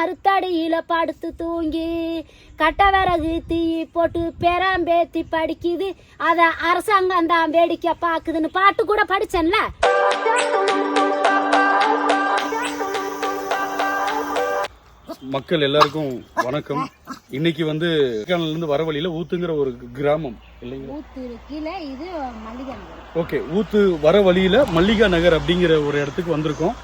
மறுத்தடியில படுத்து தூங்கி கட்ட விறகு தீ போட்டு பெராம்பேத்தி படிக்குது, அத அரசாங்கம் தான் வேடிக்கை பாக்குதுன்னு பாட்டு கூட படிச்சேன்ல. மக்கள் எல்லாருக்கும் வணக்கம். இன்னைக்கு வந்து இருந்து வர வழியில ஊத்துங்கிற ஒரு கிராமம் இல்லைங்களா? ஓகே, ஊத்து வர வழியில மல்லிகா நகர் அப்படிங்கிற ஒரு இடத்துக்கு வந்திருக்கோம்.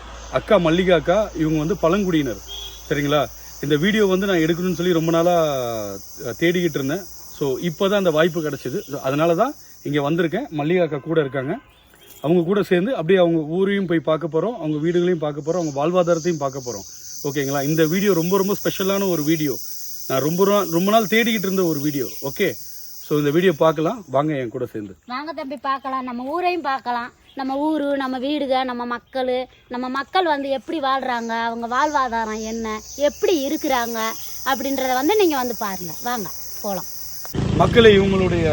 அக்கா மல்லிகா அக்கா, இவங்க வந்து பழங்குடியினர். சரிங்களா? இந்த வீடியோ வந்து நான் எடுக்கணும்னு சொல்லி ரொம்ப நாளா தேடிக்கிட்டு இருந்தேன். ஸோ இப்போதான் அந்த வாய்ப்பு கிடைச்சிது. அதனால தான் இங்கே வந்திருக்கேன். மல்லிகா அக்கா கூட இருக்காங்க. அவங்க கூட சேர்ந்து அப்படியே அவங்க ஊரையும் போய் பார்க்க போகிறோம், அவங்க வீடுகளையும் பார்க்க போகிறோம், அவங்க வாழ்வாதாரத்தையும் பார்க்க போகிறோம். ஓகேங்களா? இந்த வீடியோ ரொம்ப ரொம்ப ஸ்பெஷலான ஒரு வீடியோ. நான் ரொம்ப நாள் தேடிக்கிட்டு இருந்த ஒரு வீடியோ. ஓகே, ஸோ இந்த வீடியோ பார்க்கலாம் வாங்க, என் கூட சேர்ந்து வாங்க தம்பி பார்க்கலாம். நம்ம ஊரையும் பார்க்கலாம், நம்ம ஊர், நம்ம வீடுக, நம்ம மக்கள் வந்து எப்படி வாழ்றாங்க, அவங்க வாழ்வாதாரம் என்ன, எப்படி இருக்கிறாங்க அப்படின்றத வந்து நீங்க வந்து பாருங்க. வாங்க போகலாம். மக்களை இவங்களுடைய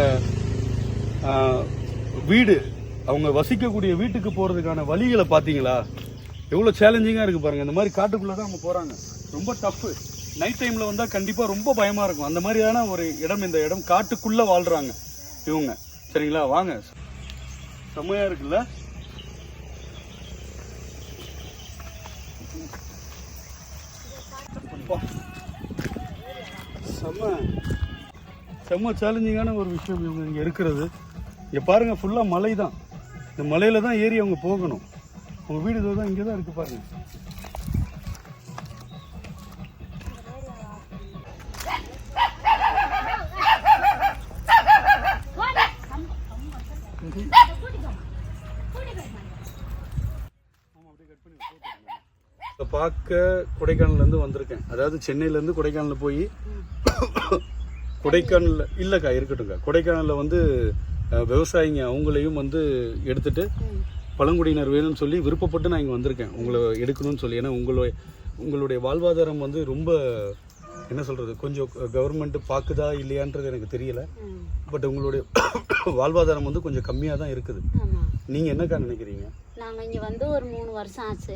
வீடு, அவங்க வசிக்கக்கூடிய வீட்டுக்கு போறதுக்கான வழிகளை பார்த்தீங்களா? எவ்வளோ சேலஞ்சிங்காக இருக்குது பாருங்கள். இந்த மாதிரி காட்டுக்குள்ளே தான் அவங்க போகிறாங்க. ரொம்ப டஃப்பு. நைட் டைமில் வந்தால் கண்டிப்பாக ரொம்ப பயமாக இருக்கும். அந்த மாதிரியான ஒரு இடம் இந்த இடம். காட்டுக்குள்ளே வாழ்கிறாங்க இவங்க. சரிங்களா? வாங்க. செம்மையாக இருக்குல்ல? செம்ம சேலஞ்சிங்கான ஒரு விஷயம் இவங்க இங்கே இருக்கிறது. இங்கே பாருங்கள், ஃபுல்லாக மலை தான். இந்த மலையில் தான் ஏறி அவங்க போகணும். உங்க வீடு தான் இங்கே தான் இருக்கு பாருங்க. பார்க்க கொடைக்கானல்ல இருந்து வந்திருக்கேன். அதாவது சென்னையில இருந்து கொடைக்கானல் போய் கொடைக்கானல்ல இல்லக்கா இருக்கட்டும்க்கா, கொடைக்கானல்ல வந்து விவசாயிங்க அவங்களையும் வந்து எடுத்துட்டு பழங்குடியினர் வேணும்னு சொல்லி விருப்பப்பட்டு நான் இங்கே வந்திருக்கேன், உங்களை எடுக்கணும்னு சொல்லி. ஏன்னா உங்களுடைய வாழ்வாதாரம் வந்து ரொம்ப என்ன சொல்கிறது, கொஞ்சம் கவர்மெண்ட் பார்க்குதா இல்லையான்றது எனக்கு தெரியல. பட் உங்களுடைய வாழ்வாதாரம் வந்து கொஞ்சம் கம்மியாக தான் இருக்குது. நீங்கள் என்னக்கா நினைக்கிறீங்க? நாங்கள் இங்கே வந்து ஒரு 3 வருஷம் ஆச்சு.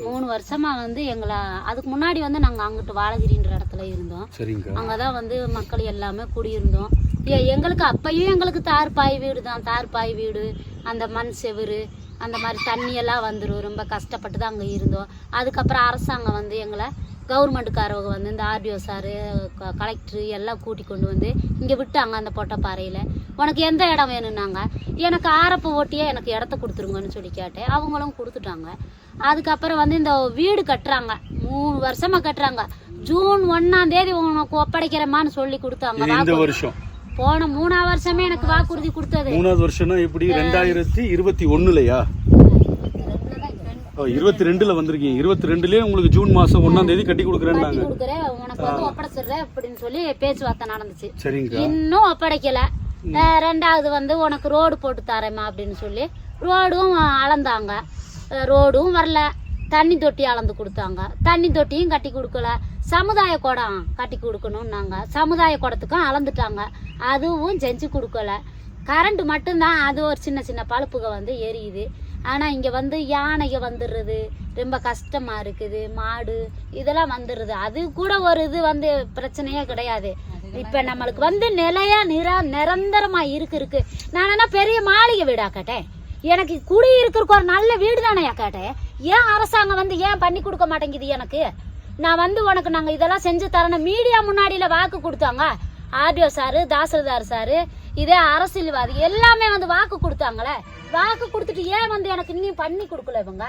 3 வருஷமாக வந்து எங்களை, அதுக்கு முன்னாடி வந்து நாங்கள் அங்கிட்டு வாழகிரின்ற இடத்துல இருந்தோம். சரிங்க. அங்கே தான் வந்து மக்கள் எல்லாமே குடியிருந்தோம். எங்களுக்கு அப்பையும் எங்களுக்கு தார்பாய் வீடு தான். தார்பாய் வீடு, அந்த மண் செவுரு, அந்த மாதிரி தண்ணியெல்லாம் வந்துடும். ரொம்ப கஷ்டப்பட்டு தான் அங்கே இருந்தோம். அதுக்கப்புறம் அரசாங்கம் வந்து எங்களை, கவர்மெண்ட்டுக்காரவங்க வந்து இந்த ஆர்டிஓ சாரு, கலெக்டரு எல்லாம் கூட்டி கொண்டு வந்து இங்கே விட்டாங்க. அந்த பொட்டப்பாறையில் உனக்கு எந்த இடம் வேணும்னாங்க. எனக்கு ஆரப்பு ஓட்டியே எனக்கு இடத்த கொடுத்துருங்கன்னு சொல்லி கேட்டேன். அவங்களும் கொடுத்துட்டாங்க. அதுக்கப்புறம் வந்து இந்த வீடு கட்டுறாங்க. 3 வருஷமாக கட்டுறாங்க. ஜூன் 1ஆம் தேதி உனக்கு ஒப்படைக்கிறமான்னு சொல்லி கொடுத்தாங்க. போன 3ஆவது வருஷமே எனக்கு வாக்குறுதி கொடுத்தது. 3ஆவது வருஷம்னா எப்படி? 2021லயா? 22ல வந்திருக்கீங்க. 22லயே உங்களுக்கு ஜூன் மாசம் 1ஆம் தேதி கட்டி கொடுக்குறேன்னாங்க. உனக்கு வந்து ஒப்படைச்சிடுறேன் அப்படின்னு சொல்லி பேச்சுவார்த்தை நடந்துச்சு. சரிங்க. இன்னும் ஒப்படைக்கல. 2வது வந்து உனக்கு ரோடு போட்டு தரேம்மா அப்படின்னு சொல்லி ரோடும் அளந்தாங்க. ரோடும் வரல. தண்ணி தொட்டி அளந்து கொடுத்தாங்க. தண்ணி தொட்டியும் கட்டி கொடுக்கல. சமுதாய குடம் கட்டி கொடுக்கணும்னாங்க. சமுதாய குடத்துக்கும் அளந்துட்டாங்க. அதுவும் செஞ்சு கொடுக்கல. கரண்ட் மட்டும்தான், அது ஒரு சின்ன சின்ன பழுப்புக வந்து எரியுது. ஆனால் இங்கே வந்து யானைக வந்துடுறது, ரொம்ப கஷ்டமாக இருக்குது. மாடு இதெல்லாம் வந்துடுது. அது கூட ஒரு இது வந்து பிரச்சனையே கிடையாது. இப்போ நம்மளுக்கு வந்து நிரந்தரமாக இருக்கு. நான் என்ன பெரிய மாளிகை வீடா கேட்டேன்? எனக்கு குடி இருக்கிறக்கு ஒரு நல்ல வீடு தானே கேட்டேன். ஏன் அரசாங்கம் வந்து ஏன் பண்ணி கொடுக்க மாட்டேங்குது எனக்கு? நான் வந்து உனக்கு நாங்கள் இதெல்லாம் செஞ்சு தரணும். மீடியா முன்னாடியில வாக்கு கொடுத்தாங்க. ஆர்டிஓ சாரு, தாசில்தார் சாரு, இதே அரசியல்வாதி எல்லாமே வந்து வாக்கு கொடுத்தாங்களே. வாக்கு கொடுத்துட்டு ஏன் வந்து எனக்கு இன்னும் பண்ணி கொடுக்கல இவங்க?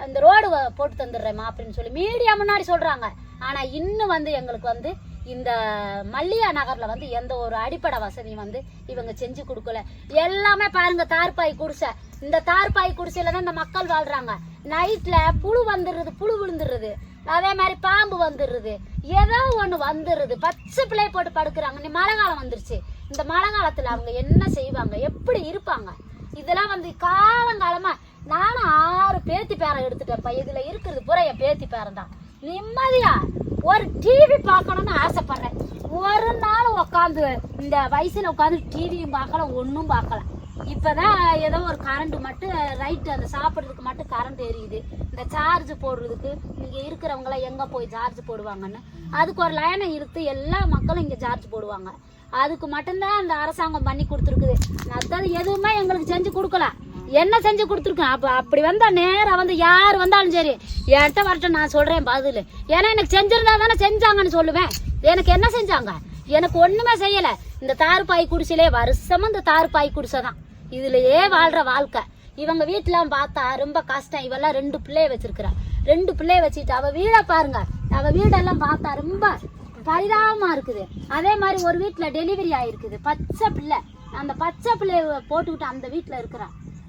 இந்த ரோடு போட்டு தந்துடுறேம்மா அப்படின்னு சொல்லி மீடியா முன்னாடி சொல்றாங்க. ஆனா இன்னும் வந்து எங்களுக்கு வந்து இந்த மல்லிகா நகர்ல வந்து எந்த ஒரு அடிப்படை வசதியும் வந்து இவங்க செஞ்சு கொடுக்கல. எல்லாமே பாருங்க, தார்பாய் குடிசை. இந்த தார்பாய் குடிசையில தான் இந்த மக்கள் வாழ்றாங்க. நைட்ல புழு வந்துடுறது, புழு விழுந்துடுறது. அதே மாதிரி பாம்பு வந்துடுறது, ஏதோ ஒண்ணு வந்துடுறது. பச்சை பிள்ளை போட்டு படுக்கிறாங்க. நீ மழை காலம் வந்துருச்சு. இந்த மழை காலத்துல அவங்க என்ன செய்வாங்க, எப்படி இருப்பாங்க? இதெல்லாம் வந்து காலங்காலமா நானும் 6 பேத்தி பேரை எடுத்துட்டேன். இதுல இருக்கிறது பூரா என் பேத்தி பேரன் தான். நிம்மதியா ஒரு டிவி பார்க்கணும்னு ஆசைப்படுறேன். ஒரு நாள் உட்காந்து இந்த வயசுல உட்காந்து டிவியும் பார்க்கல, ஒன்றும் பார்க்கல. இப்பதான் ஏதோ ஒரு கரண்ட் மட்டும் ரைட்டு, அந்த சாப்பிட்றதுக்கு மட்டும் கரண்ட் எரியுது. இந்த சார்ஜ் போடுறதுக்கு இங்க இருக்கிறவங்களாம் எங்க போய் சார்ஜ் போடுவாங்கன்னு அதுக்கு ஒரு லைனை இழுத்து எல்லா மக்களும் இங்க சார்ஜ் போடுவாங்க. அதுக்கு மட்டும்தான் அந்த அரசாங்கம் பண்ணி கொடுத்துருக்குது. அதாவது எதுவுமே எங்களுக்கு செஞ்சு கொடுக்கல. என்ன செஞ்சு கொடுத்துருக்கேன் அப்படி வந்தா நேரா வந்து யார் வந்தாலும் சரி என்கிட்ட வரட்டும், நான் சொல்றேன் பதில். ஏன்னா எனக்கு செஞ்சிருந்தா தானே செஞ்சாங்கன்னு சொல்லுவேன். எனக்கு என்ன செஞ்சாங்க? எனக்கு ஒண்ணுமே செய்யல. இந்த தார்பாய் குடிசையிலே வருஷமும் இந்த தார்பாய் குடிசை தான், இதுலயே வாழ்ற வாழ்க்கை. இவங்க வீட்டுலாம் பார்த்தா ரொம்ப கஷ்டம். இவெல்லாம் 2 பிள்ளைய வச்சிருக்கிறா. 2 பிள்ளைய வச்சுட்டு அவ வீட பாருங்க, அவ வீடெல்லாம் பார்த்தா ரொம்ப பரிதாபமா இருக்குது. அதே மாதிரி ஒரு வீட்டுல டெலிவரி ஆயிருக்குது, பச்சை பிள்ளை. அந்த பச்சை பிள்ளைய போட்டுக்கிட்டு அந்த வீட்டுல இருக்கிறா.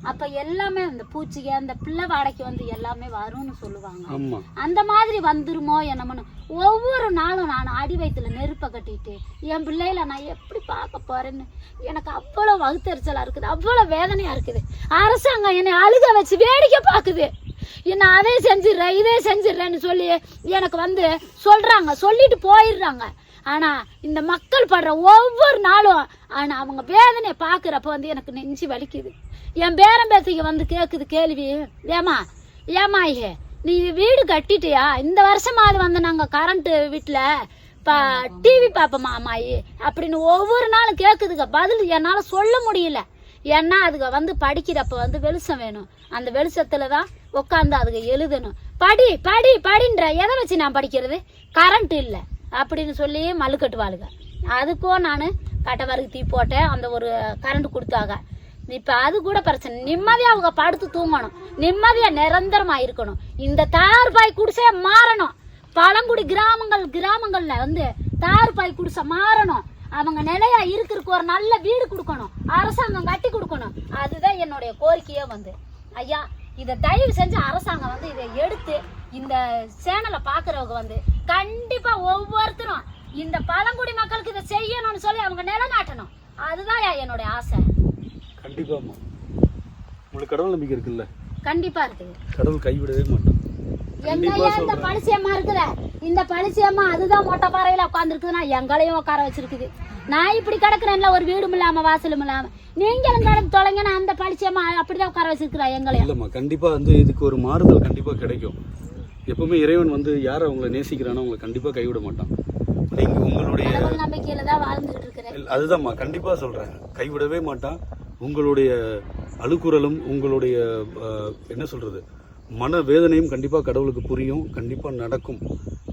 அப்ப எல்லாமே அந்த பூச்சிக அந்த பிள்ளை வாடகைக்கு வந்து எல்லாமே வரும்னு சொல்லுவாங்க. அந்த மாதிரி வந்துருமோ என்னமோன்னு ஒவ்வொரு நாளும் நான் அடி வயிற்றுல நெருப்பை கட்டிட்டு என் பிள்ளையில நான் எப்படி பார்க்க போறேன்னு எனக்கு அவ்வளவு வகுத்தறிச்சலா இருக்குது, அவ்வளவு வேதனையா இருக்குது. அரசாங்கம் என்னை அழுக வச்சு வேடிக்கை பாக்குது. என்ன அதே செஞ்சிடுறேன் இதே செஞ்சிடுறேன்னு சொல்லி எனக்கு வந்து சொல்றாங்க, சொல்லிட்டு போயிடுறாங்க. ஆனா இந்த மக்கள் படுற ஒவ்வொரு நாளும் ஆனா அவங்க வேதனையை பாக்குறப்ப வந்து எனக்கு நெஞ்சு வலிக்குது. என் பேரம்பேத்திக்கு வந்து கேக்குது கேள்வி, ஏமா நீ வீடு கட்டிட்டியா? இந்த வருஷமாவது வந்து நாங்க கரண்ட் வீட்டுல டிவி பாப்போமா அம்மாயி அப்படின்னு ஒவ்வொரு நாளும் கேக்குதுங்க. பதில் என்னால சொல்ல முடியல. ஏன்னா அதுக வந்து படிக்கிறப்ப வந்து வெளிச்சம் வேணும். அந்த வெளிச்சத்துலதான் உட்காந்து அதுக எழுதணும். படி படி படின்ற எதை வச்சு நான் படிக்கிறது? கரண்ட் இல்ல அப்படின்னு சொல்லி மல்லு கட்டுவாளுங்க. அதுக்கும் நான் கட்டவருக்கு தீ போட்டேன், அந்த ஒரு கரண்ட் கொடுத்தாங்க. இப்ப அது கூட பிரச்சனை. நிம்மதியா அவங்க படுத்து தூங்கணும், நிம்மதியா நிரந்தரமா இருக்கணும். இந்த தார்பாய் குடிசைய மாறணும். பழங்குடி கிராமங்கள்ல வந்து தார்பாய் குடிசை மாறணும். அவங்க நிலையா இருக்கிறதுக்கு ஒரு நல்ல வீடு கொடுக்கணும், அரசாங்கம் கட்டி கொடுக்கணும். அதுதான் என்னுடைய கோரிக்கையே வந்து. ஐயா இதை தயவு செஞ்சு அரசாங்கம் வந்து இதை எடுத்து இந்த சேனலை பாக்குறவங்க வந்து கண்டிப்பா ஒவ்வொருத்தரும் இந்த பழங்குடி மக்களுக்கு இதை செய்யணும்னு சொல்லி அவங்க நிலைநாட்டணும். அதுதான் என்னுடைய ஆசை. கண்டிப்பாமா. உங்களுக்கு கடவுள் நம்பிக்கை இருக்குல்ல? கண்டிப்பா இருக்குது. கடவுள் கைவிடவே மாட்டான். எங்கயா இந்த பழிச்சியம்மா இருக்குத, இந்த பழிச்சியம்மா அதுதான் மொட்டை பாறையில உட்காந்துருக்குதுன்னா எங்களையும் உட்கார வச்சிருக்குது. நான் இப்படி கிடக்குறேன்ல, ஒரு வீடும் இல்லாம வாசலும் இல்லாம, நீங்களும் கிடந்து தொலைங்கன்னா அந்த பழிச்சியம்மா அப்படிதான் உட்கார வச்சிருக்கிறா எங்களையும். இல்லம்மா, கண்டிப்பா வந்து இதுக்கு ஒரு மாறுதல் கண்டிப்பா கிடைக்கும். எப்பவுமே இறைவன் வந்து யார் அவங்களை நேசிக்கிறானோ அவங்களை கண்டிப்பா கைவிட மாட்டான். நீங்க உங்களுடைய நம்பிக்கையில தான் வாழ்ந்துகிட்டு இருக்கிறேன். அதுதான்மா, கண்டிப்பா சொல்றேன், கைவிடவே மாட்டான். உங்களுடைய அழுக்குறலும் உங்களுடைய என்ன சொல்றது மன வேதனையும் கண்டிப்பா கடவுளுக்கு புரியும், கண்டிப்பா நடக்கும்.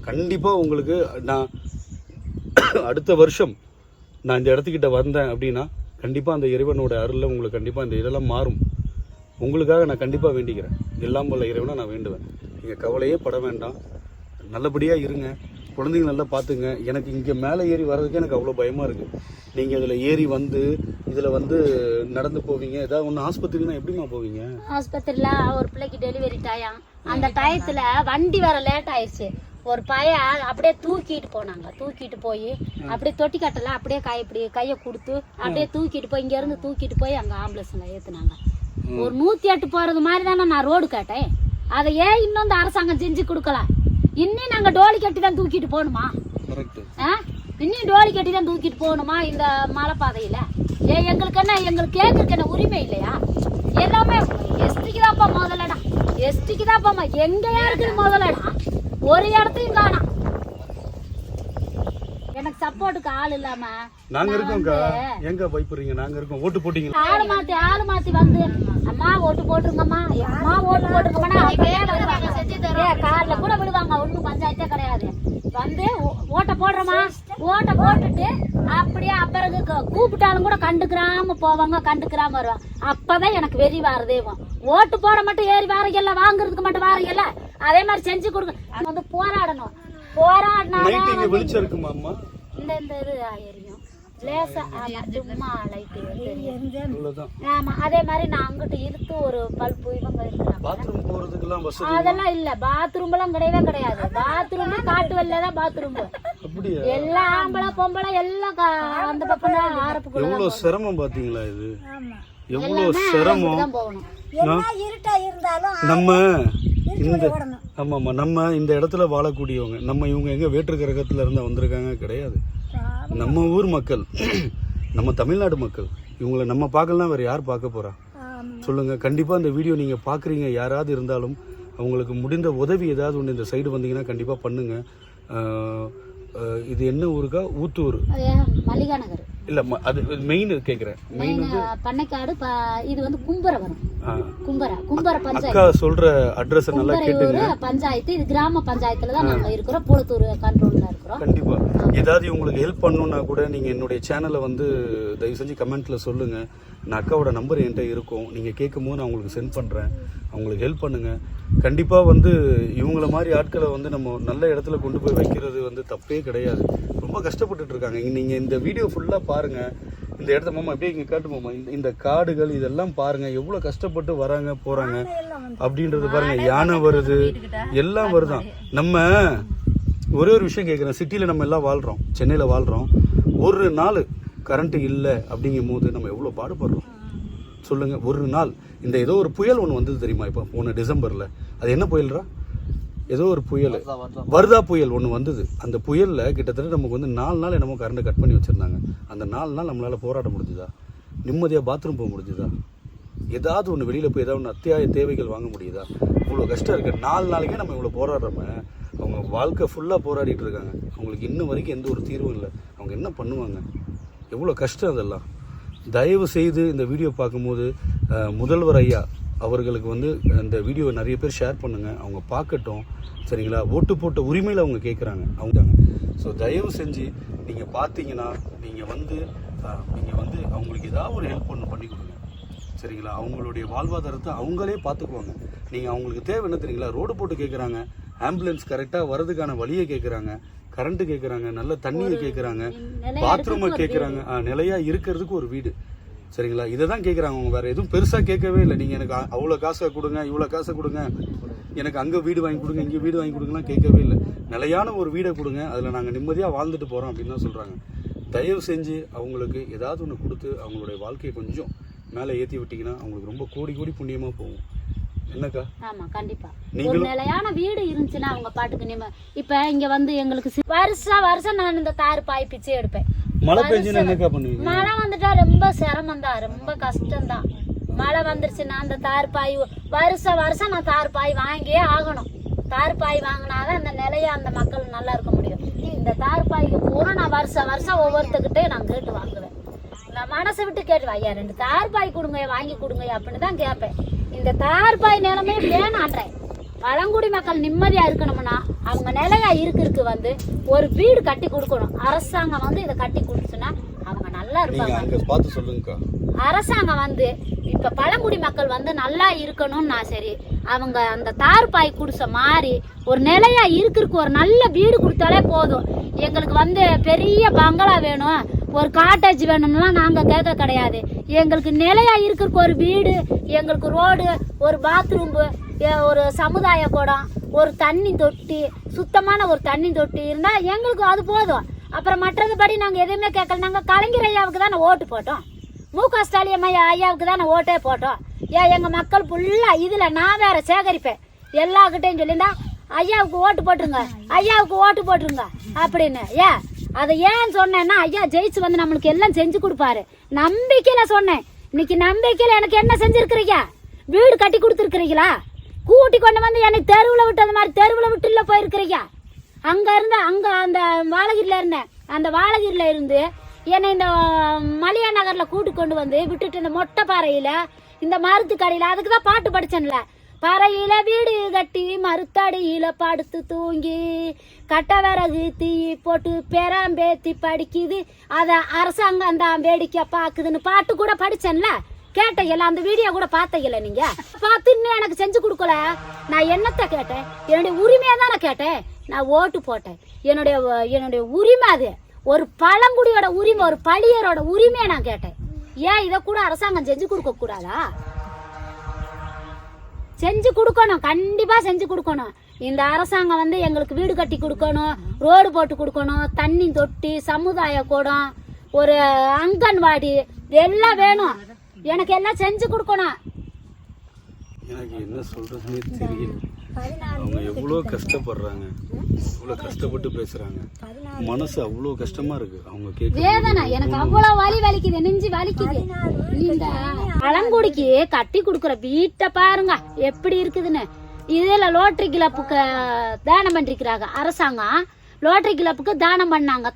கண்டிப்பா உங்களுக்கு நான் அடுத்த வருஷம் நான் இந்த இடத்துக்கிட்ட வந்தேன் அப்படின்னா கண்டிப்பா அந்த இறைவனோட அருள்ல உங்களுக்கு கண்டிப்பா இந்த இதெல்லாம் மாறும். உங்களுக்காக நான் கண்டிப்பா வேண்டிக்கிறேன். எல்லாம் வல்ல இறைவனை நான் வேண்டுவேன். நீங்க கவலையே பட வேண்டாம், நல்லபடியா இருங்க, குழந்தைங்க நல்லா பார்த்துங்க. எனக்கு இங்கே மேலே ஏறி வர்றதுக்கு எனக்கு அவ்வளோ பயமாக இருக்குது. நீங்கள் இதில் ஏறி வந்து இதில் வந்து நடந்து போவீங்க, ஏதாவது ஒன்று ஆஸ்பத்திரினா எப்படிமா போவீங்க? ஆஸ்பத்திரியில் ஒரு பிள்ளைக்கு டெலிவரி டைம், அந்த டயத்தில் வண்டி வர லேட் ஆயிடுச்சு. ஒரு பையன் அப்படியே தூக்கிட்டு போனாங்க, தூக்கிட்டு போய் அப்படியே தொட்டி கட்டல அப்படியே இப்படி கையை கொடுத்து அப்படியே தூக்கிட்டு போய் இங்கேருந்து தூக்கிட்டு போய் அங்கே ஆம்புலன்ஸில் ஏற்றுனாங்க. ஒரு 108 போகிறது மாதிரி தானே நான் ரோடு கேட்டேன். அதை ஏன் இன்னும் இந்த அரசாங்கம் செஞ்சு கொடுக்கல? இன்னும் நாங்க டோலி கட்டி தான் தூக்கிட்டு போகணுமா? இன்னும் டோலி கட்டி தான் தூக்கிட்டு போகணுமா இந்த மலைப்பாதையில? எங்களுக்கு என்ன, எங்களுக்கு கேட்கறதுக்கு என்ன உரிமை இல்லையா? எல்லாமே எஸ்டிக்கு தான்ப்பா முதலடா, எஸ்டிக்கு தான்ப்பா. எங்கயா இருக்குது முதலடா? ஒரு இடத்தையும் காணோம். எனக்கு சப்போர்ட்டுக்கு ஆள் இல்லாம நாங்க இருக்கோம்க்கா. எங்க பயப்படுறீங்க? நாங்க இருக்கோம். ஓட்டு போட்டீங்க? ஆளு மாத்தி வந்து அம்மா ஓட்டு போட்டுருங்கம்மா, அம்மா ஓட்டு போட்டுருங்கம்மா அப்படியே வருவாங்க. கார்ல கூட விடுவாங்க, ஒன்னும் பஞ்சாயத்தே கிடையாது. வந்து ஓட்ட போடுறோமா, ஓட்ட போட்டுட்டு அப்படியே அப்புறம் கூப்பிட்டாலும் கூட கண்டுக்கிறாம போவாங்க, கண்டுக்கிறாம வருவாங்க. அப்பதான் எனக்கு வெறி வாரதேவும். ஓட்டு போட மட்டும் ஏறி வாரீங்கல்ல, வாங்குறதுக்கு மட்டும் வாரீங்கல்ல, அதே மாதிரி செஞ்சு கொடுங்க. வந்து போராடணும். போராடினா வெளிச்சம் இருக்குமா அம்மா? இந்த இது எரியும் லேசா, சும்மா லைட்டு தெரியும். ஆமா, அதே மாதிரி நான் அங்கிட்டு இழுத்து ஒரு பல்பு இவங்க இருக்கிறாங்க. அதெல்லாம் இல்ல, பாத்ரூம் எல்லாம் கிடையவே கிடையாது. பாத்ரூம் காட்டு வெளிலதான் பாத்ரூம். எல்லா ஆம்பளை பொம்பளை எல்லாம் அந்த பக்கம் தான் ஆரப்புக்குள்ள. எவ்வளவு சிரமம் பாத்தீங்களா? இது எவ்வளவு சிரமம். நம்ம ஆமாம்மா, நம்ம இந்த இடத்துல வாழக்கூடியவங்க, நம்ம இவங்க எங்க வேற்று கிரகத்துல இருந்து வந்திருக்காங்க கிடையாது. நம்ம ஊர் மக்கள், நம்ம தமிழ்நாடு மக்கள். இவங்களை நம்ம பார்க்கலாம், வேற யார் பார்க்க போறா சொல்லுங்க? கண்டிப்பா இந்த வீடியோ நீங்க பாக்குறீங்க யாராவது இருந்தாலும் அவங்களுக்கு முடிந்த உதவி ஏதாவது ஒன்று இந்த சைடு வந்தீங்கன்னா கண்டிப்பாக பண்ணுங்கள். இது என்ன ஊருக்கா? ஊத்தூர், மல்லிகா நகர் இல்லை அது மெயின் கேட்குறேன். மெயின் வந்து பண்ணைக்காடு. இது வந்து கும்பரை வரும். கும்பர பஞ்சாயத்து. அக்கா சொல்ற அட்ரஸ் நல்லா கேட்டுங்க. பஞ்சாயத்து இது கிராம பஞ்சாயத்துல தான் நாங்க இருக்கிறோம். பூலத்தூர் கண்ட்ரோல்ல இருக்கிறோம். கண்டிப்பா ஏதாவது உங்களுக்கு ஹெல்ப் பண்ணணும்னா கூட நீங்க என்னுடைய சேனலை வந்து தயவு செஞ்சு கமெண்ட்ல சொல்லுங்க. நான் அக்காவோட நம்பர் என்கிட்ட இருக்கும். நீங்க கேட்கும் போது நான் உங்களுக்கு சென்ட் பண்றேன். அவங்களுக்கு ஹெல்ப் பண்ணுங்க. கண்டிப்பா வந்து இவங்கள மாதிரி ஆட்களை வந்து நம்ம நல்ல இடத்துல கொண்டு போய் வைக்கிறது வந்து தப்பே கிடையாது. ரொம்ப கஷ்டப்பட்டுட்டு இருக்காங்க. நீங்க இந்த வீடியோ ஃபுல்லா பாருங்க. இந்த இடத்த மாமா அப்படியே இங்கே காட்டு மாமா. இந்த காடுகள் இதெல்லாம் பாருங்க எவ்வளோ கஷ்டப்பட்டு வராங்க போறாங்க அப்படின்றது பாருங்க. யானை வருது, எல்லாம் வருதான். நம்ம ஒரே ஒரு விஷயம் கேட்குறேன். சிட்டியில் நம்ம எல்லாம் வாழ்கிறோம், சென்னையில் வாழ்கிறோம். ஒரு நாள் கரண்ட்டு இல்லை அப்படிங்கும் போது நம்ம எவ்வளோ பாடுபடுறோம் சொல்லுங்க. ஒரு நாள் இந்த ஏதோ ஒரு புயல் ஒன்று வந்தது தெரியுமா? இப்போ போன டிசம்பரில் அது என்ன புயல்ரா? ஏதோ ஒரு புயல், வர்தா புயல் ஒன்று வந்தது. அந்த புயலில் கிட்டத்தட்ட நமக்கு வந்து 4 நாள் என்னமோ கரண்ட்டை கட் பண்ணி வச்சுருந்தாங்க. அந்த 4 நாள் நம்மளால் போராட முடிஞ்சுதா? நிம்மதியாக பாத்ரூம் போக முடிஞ்சுதா? ஏதாவது ஒன்று வெளியில் போய் ஏதாவது ஒன்று அத்தியாய தேவைகள் வாங்க முடியுதா? இவ்வளோ கஷ்டம் இருக்குது. 4 நாளைக்கே நம்ம இவ்வளோ போராடுறோமே. அவங்க வாழ்க்கை ஃபுல்லாக போராடிட்டு இருக்காங்க. அவங்களுக்கு இன்னும் வரைக்கும் எந்த ஒரு தீர்வும் இல்லை. அவங்க என்ன பண்ணுவாங்க? எவ்வளோ கஷ்டம் அதெல்லாம். தயவு செய்து இந்த வீடியோ பார்க்கும்போது முதல்வர் ஐயா அவர்களுக்கு வந்து இந்த வீடியோவை நிறைய பேர் ஷேர் பண்ணுங்கள். அவங்க பார்க்கட்டும், சரிங்களா? ஓட்டு போட்ட உரிமையில் அவங்க கேட்குறாங்க. அவங்க ஸோ தயவு செஞ்சு நீங்கள் பார்த்தீங்கன்னா நீங்கள் வந்து அவங்களுக்கு ஏதாவது ஒரு ஹெல்ப் பண்ணி கொடுங்க, சரிங்களா? அவங்களுடைய வாழ்வாதாரத்தை அவங்களே பார்த்துக்குவாங்க. நீங்கள் அவங்களுக்கு தேவை என்ன தெரியுங்களா? ரோடு போட்டு கேட்குறாங்க, ஆம்புலன்ஸ் கரெக்டாக வர்றதுக்கான வழியை கேட்குறாங்க, கரண்ட்டு கேட்குறாங்க, நல்ல தண்ணியை கேட்குறாங்க, பாத்ரூமை கேட்குறாங்க, நிலையாக இருக்கிறதுக்கு ஒரு வீடு, சரிங்களா? இதை தான் கேட்குறாங்க. அவங்க வேறு எதுவும் பெருசாக கேட்கவே இல்லை. நீங்கள் எனக்கு அவ்வளோ காசை கொடுங்க, இவ்வளோ காசை கொடுங்க, எனக்கு அங்கே வீடு வாங்கி கொடுங்க, இங்கே வீடு வாங்கி கொடுங்கலாம் கேட்கவே இல்லை. நிலையான ஒரு வீடை கொடுங்க, அதில் நாங்கள் நிம்மதியாக வாழ்ந்துட்டு போகிறோம் அப்படின்னு தான் சொல்கிறாங்க. தயவு செஞ்சு அவங்களுக்கு ஏதாவது ஒன்று கொடுத்து அவங்களுடைய வாழ்க்கையை கொஞ்சம் மேலே ஏற்றி விட்டிங்கன்னா அவங்களுக்கு ரொம்ப கோடி கோடி புண்ணியமாக போகும். என்னக்கா? ஆமா, கண்டிப்பா. ஒரு நிலையான வீடு இருந்துச்சுன்னா அவங்க பாட்டுக்கு இப்ப இங்க வந்து எங்களுக்கு வருஷம் நான் இந்த தார் பாய் பிச்சை எடுப்பேன். மழை பெஞ்சுன்னா என்னக்கா பண்ணுவீங்க? மழை வந்துட்டா ரொம்ப சிரமம் தான், ரொம்ப கஷ்டம் தான். மழை வந்துருச்சுன்னா அந்த தார் பாய் வருஷம் நான் தார் பாய் வாங்கியே ஆகணும். தார் பாய் வாங்கினாதான் அந்த நிலையா அந்த மக்கள் நல்லா இருக்க முடியும். இந்த தார் பாய்க்கு பூரா நான் வருஷம் ஒவ்வொருத்தக்கிட்டே நான் கேட்டு வாங்குவேன். நான் மனசை விட்டு கேட்டு ஐயா 2 தார் பாய் கொடுங்க, வாங்கி கொடுங்க அப்படின்னு தான் கேட்பேன். இந்த தார்பாய் நிலைமை வேணான்றேன். பழங்குடி மக்கள் நிம்மதியா இருக்கணும்னா அவங்க நிலையா இருக்கு வந்து ஒரு வீடு கட்டி கொடுக்கணும். அரசாங்கம் வந்து இதை கட்டி கொடுத்துச்சுன்னா அவங்க நல்லா இருப்பாங்க. அரசாங்கம் வந்து இப்ப பழங்குடி மக்கள் வந்து நல்லா இருக்கணும்னா சரி, அவங்க அந்த தார்பாய் குடிசை மாதிரி ஒரு நிலையா இருக்கிறதுக்கு ஒரு நல்ல வீடு கொடுத்தாலே போதும். எங்களுக்கு வந்து பெரிய பங்களா வேணும், ஒரு காட்டேஜ் வேணும்னா நாங்க கேட்க கிடையாது. எங்களுக்கு நிலையா இருக்கிறதுக்கு ஒரு வீடு, எங்களுக்கு ரோடு, ஒரு பாத்ரூம், ஒரு சமுதாய கூடம், ஒரு தண்ணி தொட்டி, சுத்தமான ஒரு தண்ணி தொட்டி இருந்தா எங்களுக்கு அது போதும். அப்புறம் மற்றதுபடி நாங்க எதுவுமே கேட்கல. நாங்க கலைஞர் ஐயாவுக்கு தானே ஓட்டு போட்டோம், மு.க. ஸ்டாலின் ஐயாவுக்கு தானே ஓட்டே போட்டோம். எங்க மக்கள் ஃபுல்லா இதுல நான் வேற சேகரிப்பேன் எல்லார்கிட்டையும் சொல்லியிருந்தா ஐயாவுக்கு ஓட்டு போட்டுருங்க, ஐயாவுக்கு ஓட்டு போட்டுருங்க அப்படின்னு. அதை ஏன் சொன்னேன்னா ஐயா ஜெயிச்சு வந்து நம்மளுக்கு எல்லாம் செஞ்சு கொடுப்பாரு நம்பிக்கையில சொன்னேன். இன்னைக்கு நம்பிக்கையில எனக்கு என்ன செஞ்சிருக்கிறீங்க? வீடு கட்டி கொடுத்துருக்கிறீங்களா? கூட்டி கொண்டு வந்து என்னை தெருவில் விட்டு அந்த மாதிரி தெருவில் விட்டுல போயிருக்கிறீங்க. அங்க இருந்து அங்க அந்த வாழகிரில இருந்தேன், அந்த வாழகிரில இருந்து என்னை இந்த மல்லிகா நகர்ல கூட்டி கொண்டு வந்து விட்டுட்டு இந்த மொட்டை பாறையில இந்த மருத்து கடையில அதுக்குதான் பாட்டு படிச்சேன்ல. பறையில வீடு கட்டி மருத்தடியில படுத்து தூங்கி கட்ட விறகு தீ போட்டு பெராம்பேத்தி படிக்குது, அத அரசாங்கம் தான் வேடிக்கை பாக்குதுன்னு பாட்டு கூட படிச்சேன்ல. கேட்டீங்கல்ல, அந்த வீடியோ கூட பார்த்தீங்கல்ல. நீங்க பார்த்து இன்னும் எனக்கு செஞ்சு கொடுக்கல. நான் என்னத்த கேட்டேன்? என்னுடைய உரிமையா தானே கேட்டேன். நான் ஓட்டு போட்டேன். என்னுடைய உரிமை அது. ஒரு பழங்குடியோட உரிமை, ஒரு பழியரோட உரிமையை நான் கேட்டேன். ஏன் இதை கூட அரசாங்கம் செஞ்சு கொடுக்க கூடாதா? செஞ்சு கொடுக்கணும், கண்டிப்பா செஞ்சு கொடுக்கணும். இந்த அரசாங்கம் வந்து எங்களுக்கு வீடு கட்டி கொடுக்கணும், ரோடு போட்டு கொடுக்கணும், தண்ணி தொட்டி, சமுதாய கூடம், ஒரு அங்கன்வாடி எல்லாம் வேணும். எனக்கு எல்லாம் செஞ்சு கொடுக்கணும். எனக்கு என்ன சொல்றதுன்னே தெரியல. அவங்க எவ்வளோ கஷ்டப்படுறாங்க, எவ்வளோ கஷ்டப்பட்டு பேசுறாங்க. மனசு அவ்வளோ கஷ்டமா இருக்கு. அவங்க கேட்க வேதனை எனக்கு அவ்வளவு வலிக்குது, நெஞ்சு வலிக்குது. இந்த பழங்குடிக்கு கட்டி கொடுக்குற வீட்டை பாருங்க எப்படி இருக்குதுன்னு. இதில் லோட்டரி கிளப்புக்கு தானம் பண்ணிருக்கிறாங்க. அரசாங்கம் லோட்டரி கிளப்புக்கு தானம் பண்ணாங்க.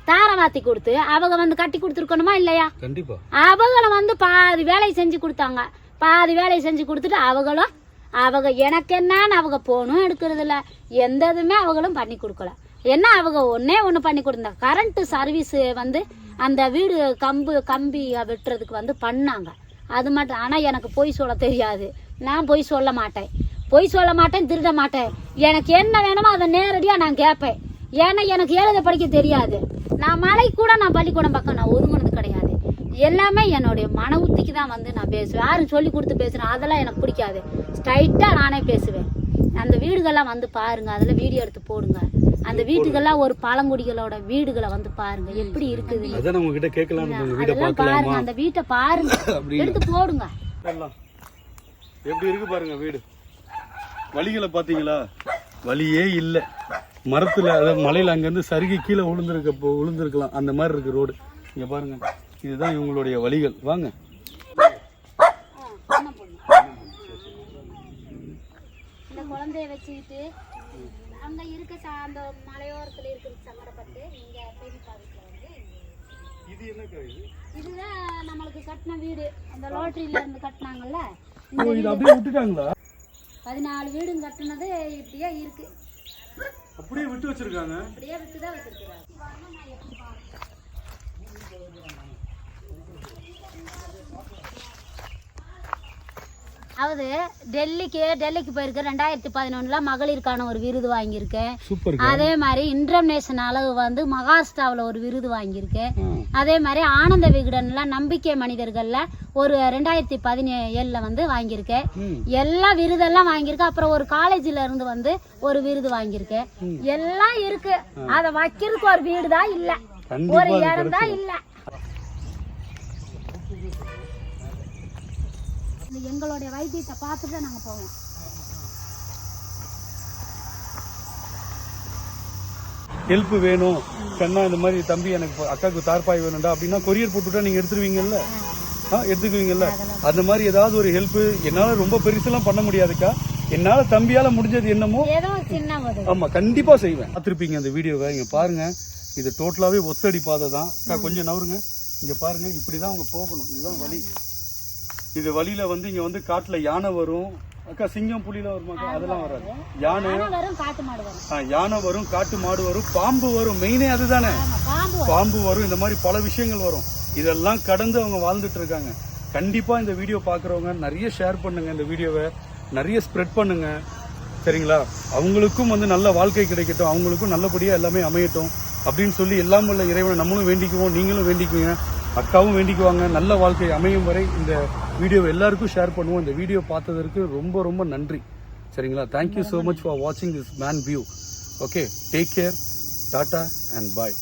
தாரவாத்தி கொடுத்து அவங்க வந்து கட்டி கொடுத்துருக்கணுமா இல்லையா? கண்டிப்பா. அவங்கள வந்து பாதி வேலையை செஞ்சு கொடுத்தாங்க. பாதி வேலையை செஞ்சு கொடுத்துட்டு அவங்க எனக்கு என்னன்னு அவங்க போனும் எடுக்கிறது இல்லை, எந்த இதுவுமே அவங்களும் பண்ணி கொடுக்கல. என்ன அவங்க ஒன்று பண்ணி கொடுத்தாங்க. கரண்ட் சர்வீஸ் வந்து அந்த வீடு கம்பி வெட்டுறதுக்கு வந்து பண்ணாங்க. அது மட்டும். ஆனால் எனக்கு பொய் சொல்ல தெரியாது. நான் பொய் சொல்ல மாட்டேன், திருட மாட்டேன். எனக்கு என்ன வேணுமோ அதை நேரடியாக நான் கேட்பேன். ஏன்னா எனக்கு எழுத படிக்க தெரியாது. நான் மலை கூட நான் பள்ளிக்கூடம் பக்கம் நான் ஒதுங்கினது கிடையாது. எல்லாமே என்னுடைய மன உத்திக்கு தான் வந்து நான் பேசுவேன். யாரும் சொல்லி கொடுத்து பேசுகிறேன் அதெல்லாம் எனக்கு பிடிக்காது. ஸ்ட்ரைட்டாக நானே பேசுவேன். அந்த வீடுகள்லாம் வந்து பாருங்க, அதில் வீடியோ எடுத்து போடுங்க. அந்த வீட்டுகள்லாம் ஒரு பழங்குடிகளோட வீடுகளை வந்து பாருங்க எப்படி இருக்குது. அதெல்லாம் பாருங்க, அந்த வீட்டை பாருங்க, எடுத்து போடுங்க. எப்படி இருக்கு பாருங்க வீடு. வழிகளை பாத்தீங்களா? வழியே இல்லை. மரத்துல அதாவது மலையில அங்கிருந்து சருகி கீழே விழுந்திருக்கலாம் அந்த மாதிரி இருக்கு ரோடு. இங்க பாருங்க, இதுதான் இவங்களுடைய வழிகள். வாங்க. இந்த குழந்தைய வச்சுக்கிட்டு அங்க இருக்க அந்த மலையோரத்துல இருக்கிற சங்கடப்பட்டு இங்க பெரியப்பா வீட்டுல வந்து இது என்ன காய்? இதுதான் நம்மளுக்கு கட்டின வீடு. அந்த லோட்டரியில இருந்து கட்டினாங்கல்ல, இது அப்படியே விட்டுட்டாங்களா? 14 வீடும் கட்டினது இப்படியே இருக்கு. அப்படியே விட்டு வச்சிருக்காங்க. அப்படியே விட்டுதான் வச்சிருக்காங்க. அதாவது டெல்லிக்கு போயிருக்கேன். 2011 மகளிருக்கான ஒரு விருது வாங்கியிருக்கேன். அதே மாதிரி இன்டர்நேஷனல் அளவு வந்து மகாராஷ்டிராவில் ஒரு விருது வாங்கியிருக்கேன். அதே மாதிரி ஆனந்த விகடன்ல நம்பிக்கை மனிதர்கள்ல ஒரு 2017 வந்து வாங்கியிருக்கேன். எல்லா விருதெல்லாம் வாங்கியிருக்கேன். அப்புறம் ஒரு காலேஜ்ல இருந்து வந்து ஒரு விருது வாங்கியிருக்கேன். எல்லாம் இருக்கு. அதை வைக்கிறதுக்கு ஒரு வீடு தான் இல்ல, ஒரு இடம் தான் இல்ல. எங்களுடைய வைத்தியத்தை பார்த்துட்டு நாங்க போவோம். ஹெல்ப் வேணும் கண்ணா, இந்த மாதிரி தம்பி எனக்கு அக்காவுக்கு தார்பாய் வேணும்டா அப்படின்னா கொரியர் போட்டுவிட்டா நீங்க எடுத்துருவீங்கல்ல, எடுத்துக்குவீங்கல்ல. அந்த மாதிரி ஏதாவது ஒரு ஹெல்ப் என்னால ரொம்ப பெருசெல்லாம் பண்ண முடியாதுக்கா. என்னால தம்பியால முடிஞ்சது என்னமோ ஆமா கண்டிப்பா செய்வேன். பார்த்துருப்பீங்க அந்த வீடியோவை. இங்க பாருங்க, இது டோட்டலாவே ஒத்தடி பாதை தான். அக்கா கொஞ்சம் நவருங்க. இங்க பாருங்க, இப்படிதான் அவங்க போகணும். இதுதான் வழி. இது வழியில வந்து இங்க வந்து காட்டுல யானை வரும். அக்கா சிங்கம் புலிலாம் வருமாக்கா? அதெல்லாம் வராது. யானை வரும், காட்டு மாடு வரும், பாம்பு வரும். மெயினே அதுதானே, பாம்பு வரும். இந்த மாதிரி பல விஷயங்கள் வரும். இதெல்லாம் கடந்து அவங்க வாழ்ந்துட்டு இருக்காங்க. கண்டிப்பா இந்த வீடியோ பாக்குறவங்க நிறைய ஷேர் பண்ணுங்க, இந்த வீடியோவை நிறைய ஸ்ப்ரெட் பண்ணுங்க, சரிங்களா? அவங்களுக்கும் வந்து நல்ல வாழ்க்கை கிடைக்கட்டும், அவங்களுக்கும் நல்லபடியா எல்லாமே அமையட்டும் அப்படின்னு சொல்லி எல்லாம் உள்ள இறைவனை நம்மளும் வேண்டிக்குவோம், நீங்களும் வேண்டிக்குவீங்க, அக்காவும் வேண்டிக்குவாங்க. நல்ல வாழ்க்கை அமையும் வரை இந்த வீடியோவை எல்லாருக்கும் ஷேர் பண்ணுவோம். இந்த வீடியோ பார்த்ததற்கு ரொம்ப ரொம்ப நன்றி, சரிங்களா? தேங்க்யூ ஸோ மச் ஃபார் வாட்சிங் this man view. Okay, take care, Tata and bye.